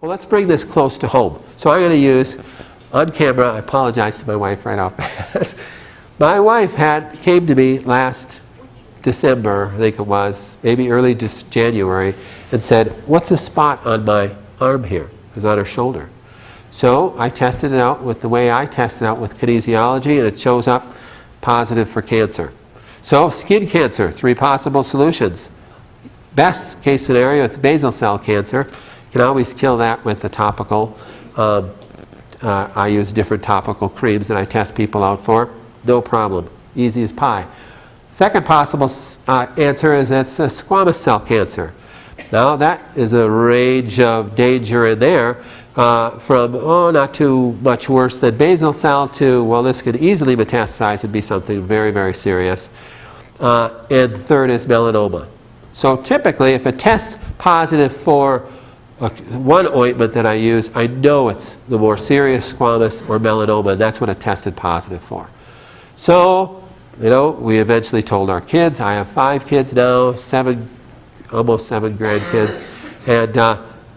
Well, let's bring this close to home. So I'm going to use, on camera, I apologize to my wife right off bat. My wife came to me last December, I think it was, maybe early January, and said, what's a spot on my arm here? It was on her shoulder. So I tested it out with the way I tested it out with kinesiology, and it shows up positive for cancer. So skin cancer, 3 possible solutions. Best case scenario, it's basal cell cancer. You can always kill that with the topical. I use different topical creams that I test people out for. No problem. Easy as pie. Second possible answer is it's a squamous cell cancer. Now that is a range of danger in there from, not too much worse than basal cell to, well, this could easily metastasize and be something very, very serious. And third is melanoma. So typically, if it tests positive for one ointment that I use, I know it's the more serious squamous or melanoma, and that's what it tested positive for. So, we eventually told our kids. I have 5 kids now, almost 7 grandkids, and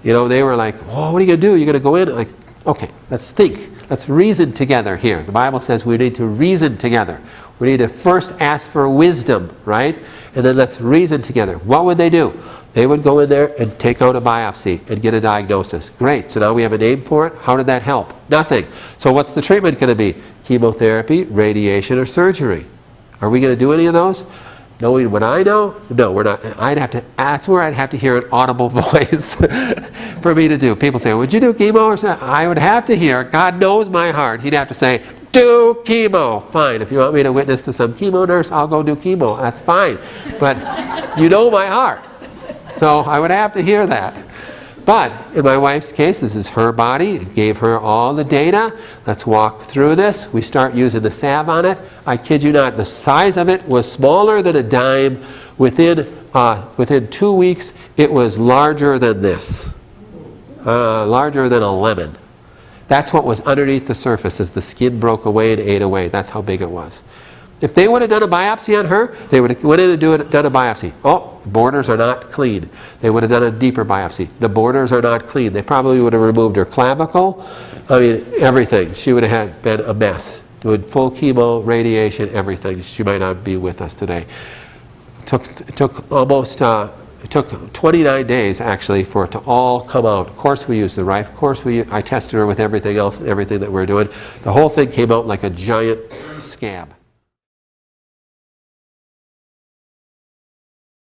they were like, "Oh, what are you going to do? You're going to go in?" Like, okay, let's think. Let's reason together here. The Bible says we need to reason together. We need to first ask for wisdom, right? And then let's reason together. What would they do? They would go in there and take out a biopsy and get a diagnosis. Great, so now we have a name for it. How did that help? Nothing. So what's the treatment going to be? Chemotherapy, radiation, or surgery? Are we going to do any of those? Knowing what I know? No, we're not. That's where I'd have to hear an audible voice for me to do. People say, would you do chemo or something? I would have to hear, God knows my heart. He'd have to say, do chemo. Fine, if you want me to witness to some chemo nurse, I'll go do chemo. That's fine. But you know my heart. So I would have to hear that. But in my wife's case, this is her body. It gave her all the data. Let's walk through this. We start using the salve on it. I kid you not, the size of it was smaller than a dime. Within 2 weeks, it was larger than this. Larger than a lemon. That's what was underneath the surface as the skin broke away and ate away. That's how big it was. If they would have done a biopsy on her, they would have went in and done a biopsy. Oh, borders are not clean. They would have done a deeper biopsy. The borders are not clean. They probably would have removed her clavicle. I mean, everything. She would have been a mess. Doing full chemo, radiation, everything. She might not be with us today. It took 29 days actually for it to all come out. Of course we used the Rife. Of course I tested her with everything else and everything that we're doing. The whole thing came out like a giant scab.